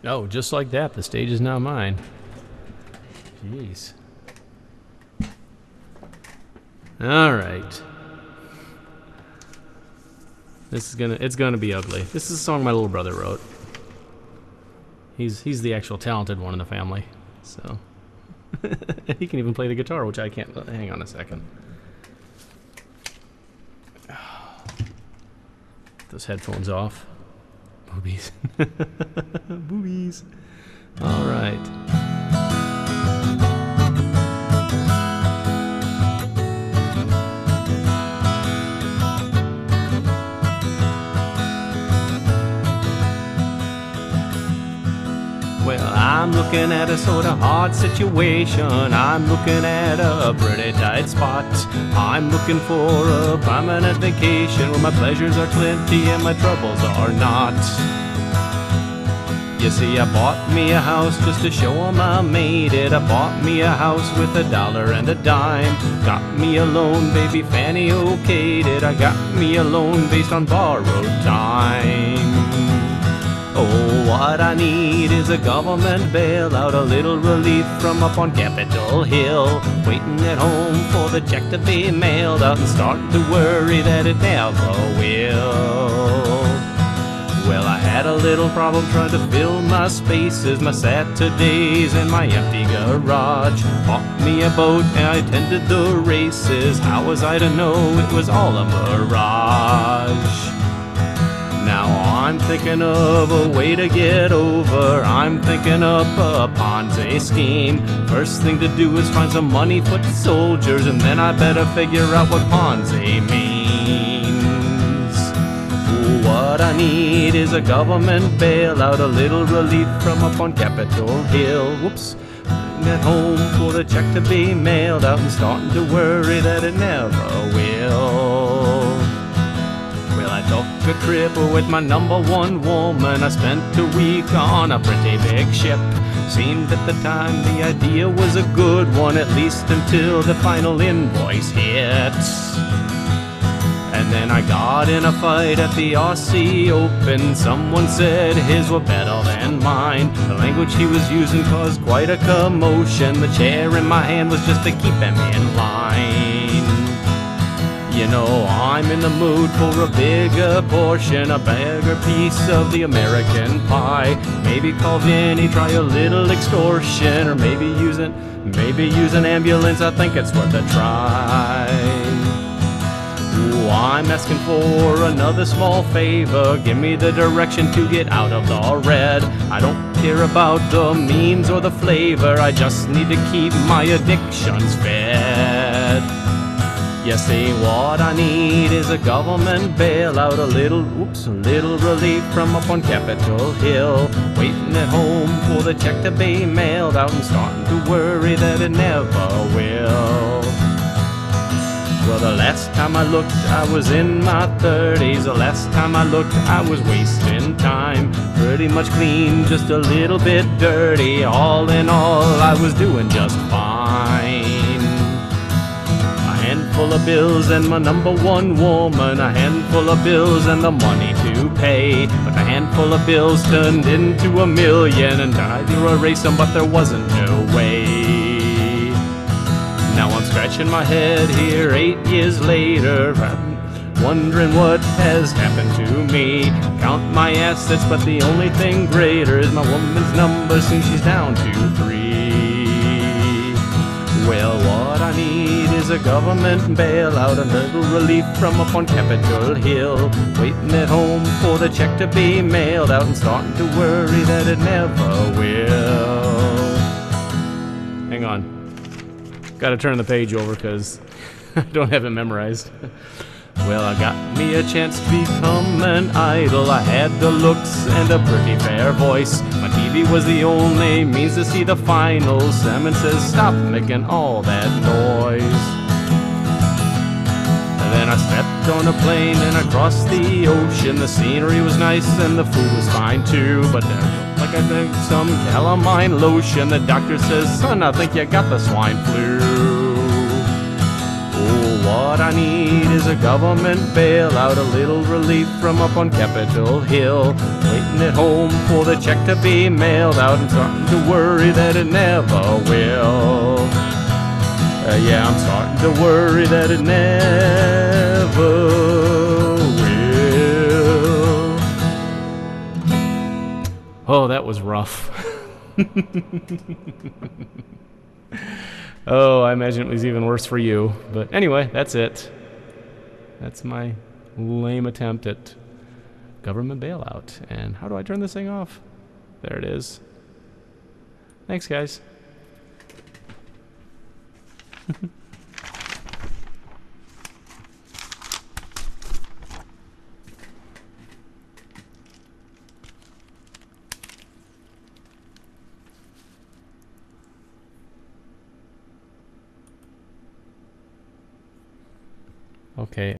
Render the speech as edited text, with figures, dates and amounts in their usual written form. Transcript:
Oh, just like that, the stage is now mine. Jeez. All right. It's gonna be ugly. This is a song my little brother wrote. He's the actual talented one in the family, so he can even play the guitar, which I can't. Hang on a second. Those headphones off. Boobies. Boobies. All right. Well, I'm looking at a sort of hard situation. I'm looking at a pretty tight spot. I'm looking for a permanent vacation where my pleasures are plenty and my troubles are not. You see, I bought me a house just to show 'em I made it. I bought me a house with $1 and a dime. Got me a loan, baby Fanny okayed it. I got me a loan based on borrowed time. Oh, what I need is a government bailout, a little relief from up on Capitol Hill. Waiting at home for the check to be mailed out and starting to worry that it never will. Well, I had a little problem trying to fill my spaces, my Saturdays and my empty garage. Bought me a boat and I attended the races. How was I to know it was all a mirage? Now I'm thinking of a way to get over. I'm thinking up a Ponzi scheme. First thing to do is find some money for the soldiers, and then I better figure out what Ponzi means. What I need is a government bailout, a little relief from up on Capitol Hill. Whoops. At home for the check to be mailed out and starting to worry that it never will. I took a trip with my #1 woman. I spent a week on a pretty big ship. Seemed at the time the idea was a good one, at least until the final invoice hits. And then I got in a fight at the Aussie Open. Someone said his were better than mine. The language he was using caused quite a commotion. The chair in my hand was just to keep him in line. You know, I'm in the mood for a bigger portion, a bigger piece of the American pie. Maybe call Vinny, try a little extortion, or maybe use an ambulance. I think it's worth a try. Ooh, I'm asking for another small favor. Give me the direction to get out of the red. I don't care about the means or the flavor. I just need to keep my addictions fed. You see, what I need is a government bailout, a little relief from up on Capitol Hill. Waiting at home for the check to be mailed out and starting to worry that it never will. Well, the last time I looked, I was in my 30s. The last time I looked, I was wasting time. Pretty much clean, just a little bit dirty. All in all, I was doing just fine. Handful of bills and my #1 woman, a handful of bills and the money to pay. But the handful of bills turned into $1 million and tried to erase them, but there wasn't no way. Now I'm scratching my head here 8 years later, wondering what has happened to me. Count my assets, but the only thing greater is my woman's number, since she's down to 3. Well, what I need is a government bailout, a little relief from up on Capitol Hill. Waiting at home for the check to be mailed out and starting to worry that it never will. Hang on. Gotta turn the page over because I don't have it memorized. Well, I got me a chance to become an idol. I had the looks and a pretty fair voice. My TV was the only means to see the finals. Salmon says, stop making all that noise. And then I stepped on a plane and I crossed the ocean. The scenery was nice and the food was fine too. But like I think some calamine lotion. The doctor says, son, I think you got the swine flu. Oh, What I need is a government bailout, a little relief from up on Capitol Hill. Waiting at home for the check to be mailed out and starting to worry that it never will. Yeah, I'm starting to worry that it never will. Oh, that was rough. Oh, I imagine it was even worse for you. But anyway, that's it. That's my lame attempt at government bailout. And how do I turn this thing off? There it is. Thanks, guys. Okay.